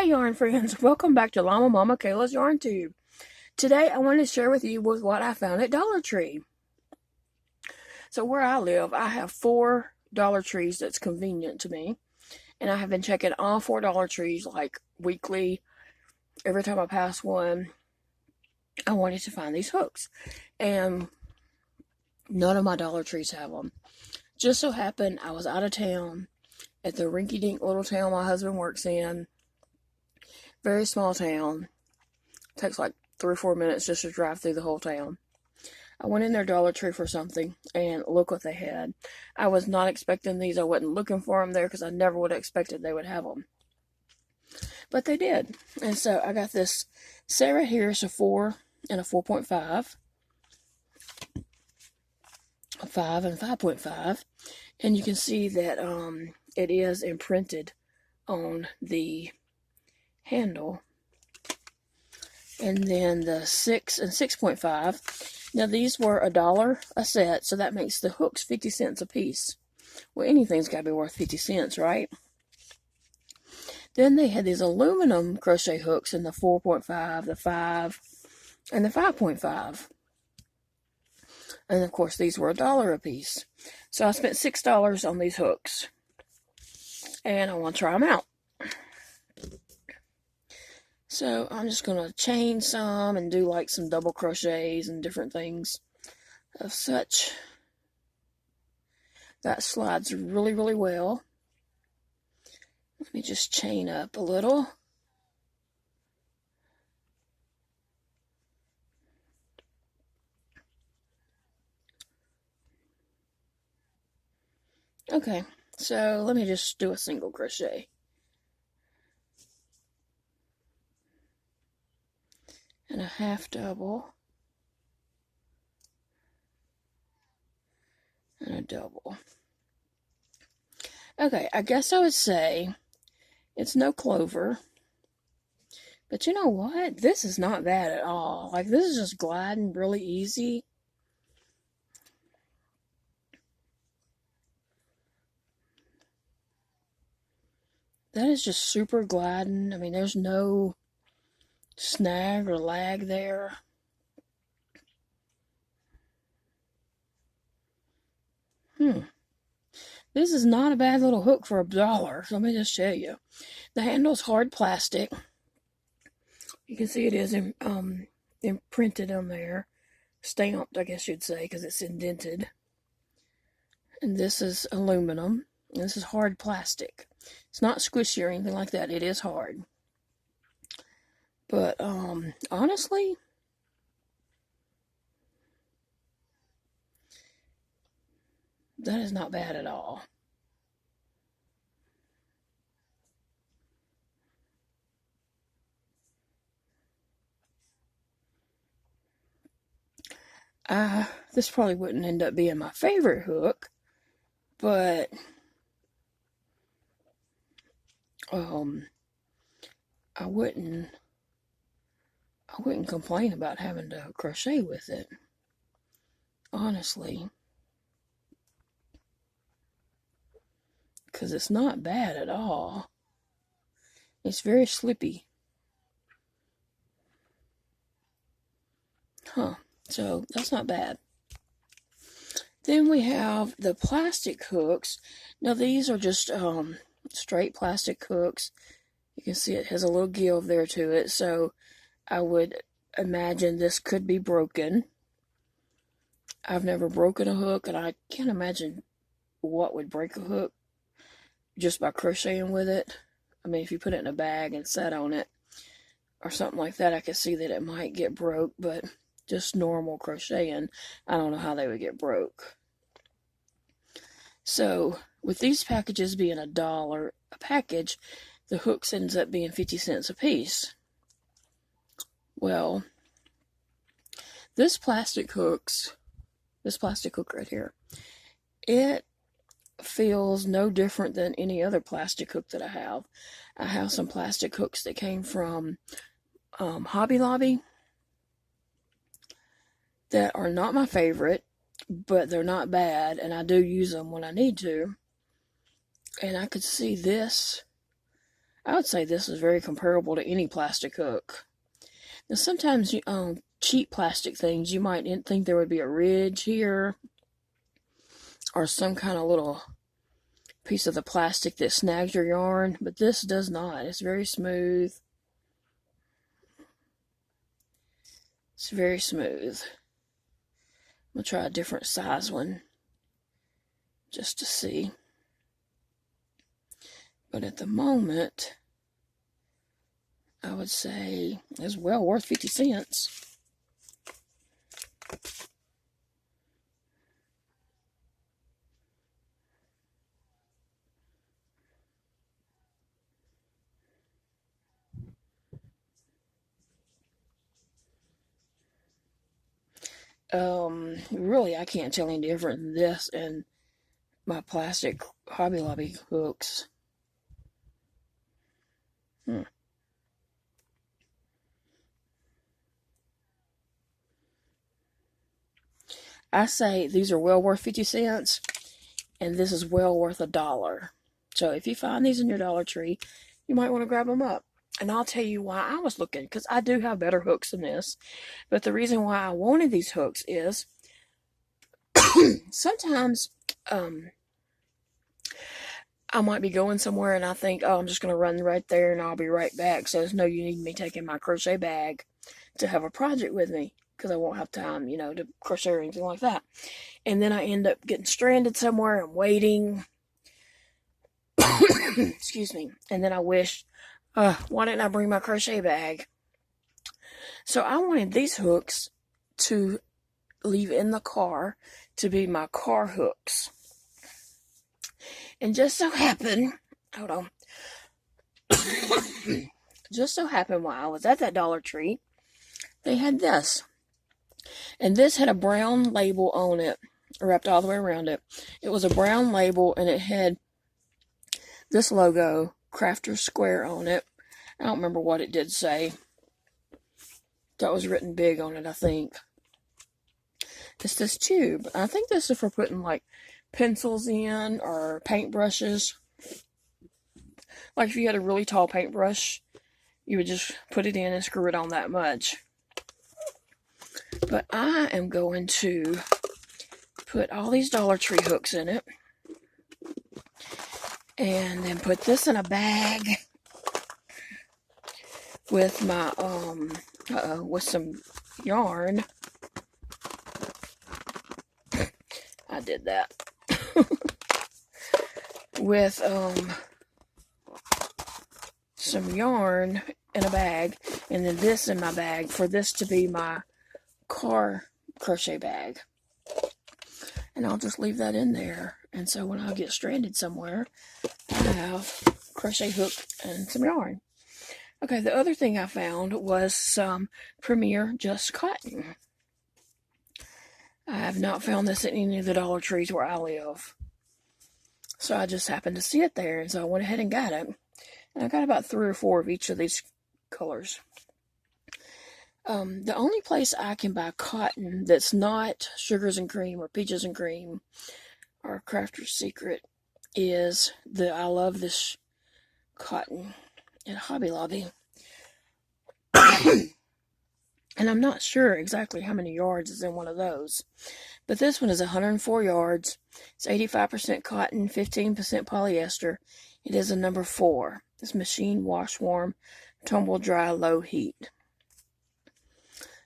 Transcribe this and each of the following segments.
yarn friends, welcome back to LlamaMamaKayla's Yarn Tube. Today I wanted to share with you what I found at Dollar Tree. So where I live, I have 4 Dollar Trees that's convenient to me. And I have been checking all 4 Dollar Trees like weekly. Every time I pass one, I wanted to find these hooks. And none of my Dollar Trees have them. Just so happened I was out of town at the rinky-dink little town my husband works in. Very small town. Takes like 3 or 4 minutes just to drive through the whole town. I went in their Dollar Tree for something, and look what they had. I was not expecting these. I wasn't looking for them there because I never would have expected they would have them. But they did. And so I got this Sarah Harris, a 4 and a 4.5. A 5 and 5.5. And you can see that it is imprinted on the handle. And then the 6 and 6.5. Now these were $1 a set, so that makes the hooks 50 cents a piece. Well, anything's got to be worth 50 cents, right? Then they had these aluminum crochet hooks in the 4.5, the 5, and the 5.5. And of course these were $1 a piece. So I spent $6 on these hooks. And I want to try them out. So I'm just going to chain some and do like some double crochets and different things of such. That slides really, really well. Let me just chain up a little. Okay, so let me just do a single crochet. And a half double. And a double. Okay, I guess I would say it's no clover. But you know what? This is not bad at all. Like, this is just gliding really easy. That is just super gliding. I mean, there's no snag or lag there. This is not a bad little hook for $1. Let me just show you. The handle's hard plastic. You can see it is imprinted on there. Stamped, I guess you'd say, because it's indented. And this is aluminum. And this is hard plastic. It's not squishy or anything like that. It is hard. But, honestly, that is not bad at all. This probably wouldn't end up being my favorite hook, but, I wouldn't complain about having to crochet with it, honestly, because it's not bad at all. It's very slippy. So that's not bad. Then we have the plastic hooks. Now these are just straight plastic hooks. You can see it has a little give there to it, so I would imagine this could be broken. I've never broken a hook, and I can't imagine what would break a hook just by crocheting with it. I mean, if you put it in a bag and sat on it or something like that, I could see that it might get broke, but just normal crocheting, I don't know how they would get broke. So, with these packages being $1 a package, the hooks ends up being 50 cents a piece. Well, this plastic hook right here, it feels no different than any other plastic hook that I have. I have some plastic hooks that came from Hobby Lobby that are not my favorite, but they're not bad, and I do use them when I need to. And I could see this I would say this is very comparable to any plastic hook. Now sometimes cheap plastic things, you might think there would be a ridge here or some kind of little piece of the plastic that snags your yarn, but this does not. It's very smooth. It's very smooth. I'm going to try a different size one just to see. But at the moment, I would say it's well worth 50 cents. Really, I can't tell any different than this and my plastic Hobby Lobby hooks. I say these are well worth 50 cents, and this is well worth $1. So if you find these in your Dollar Tree, you might want to grab them up. And I'll tell you why I was looking, because I do have better hooks than this. But the reason why I wanted these hooks is sometimes I might be going somewhere and I think, oh, I'm just going to run right there and I'll be right back. So there's no need me taking my crochet bag to have a project with me, because I won't have time, to crochet or anything like that. And then I end up getting stranded somewhere and waiting. Excuse me. And then I wish, why didn't I bring my crochet bag? So I wanted these hooks to leave in the car to be my car hooks. And just so happened, hold on. Just so happened while I was at that Dollar Tree, they had this. And this had a brown label on it, wrapped all the way around it. It was a brown label, and it had this logo, Crafter Square, on it. I don't remember what it did say. That was written big on it, I think. It's this tube. I think this is for putting, like, pencils in or paintbrushes. Like, if you had a really tall paintbrush, you would just put it in and screw it on that much. But I am going to put all these Dollar Tree hooks in it. And then put this in a bag with my, with some yarn. I did that. With, some yarn in a bag. And then this in my bag for this to be my car crochet bag. And I'll just leave that in there. And so when I get stranded somewhere, I have crochet hook and some yarn. Okay, the other thing I found was some Premier Just Cotton. I have not found this at any of the Dollar Trees where I live. So I just happened to see it there, and so I went ahead and got it. And I got about 3 or 4 of each of these colors. The only place I can buy cotton that's not Sugars and Cream or Peaches and Cream or Crafter's Secret is the I Love This Cotton at Hobby Lobby. And I'm not sure exactly how many yards is in one of those. But this one is 104 yards. It's 85% cotton, 15% polyester. It is a number 4. It's machine wash warm, tumble dry, low heat.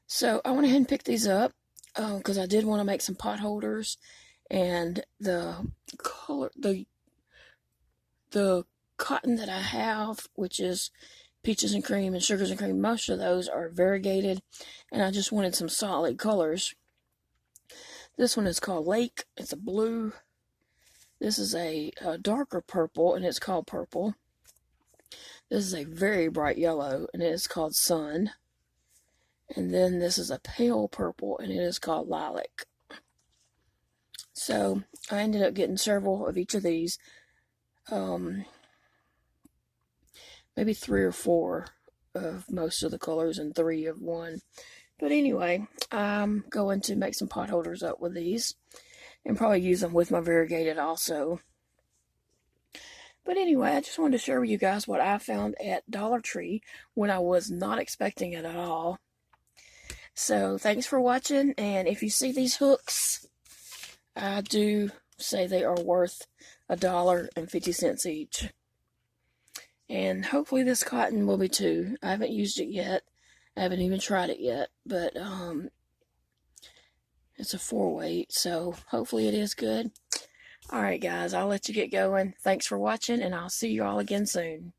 So I went ahead and picked these up because I did want to make some pot holders, and the color, the cotton that I have, which is Peaches and Cream and Sugars and Cream, most of those are variegated, and I just wanted some solid colors. This one is called Lake. It's a blue. This is a darker purple, and it's called Purple. This is a very bright yellow, and it is called Sun. And then this is a pale purple, and it is called Lilac. So I ended up getting several of each of these. Maybe 3 or 4 of most of the colors and 3 of one. But anyway, I'm going to make some pot holders up with these and probably use them with my variegated also. But anyway, I just wanted to share with you guys what I found at Dollar Tree when I was not expecting it at all. So thanks for watching, and if you see these hooks, I do say they are worth $1.50 each. And hopefully this cotton will be too. I haven't used it yet. I haven't even tried it yet, but it's a 4-weight, so hopefully it is good. Alright guys, I'll let you get going. Thanks for watching, and I'll see you all again soon.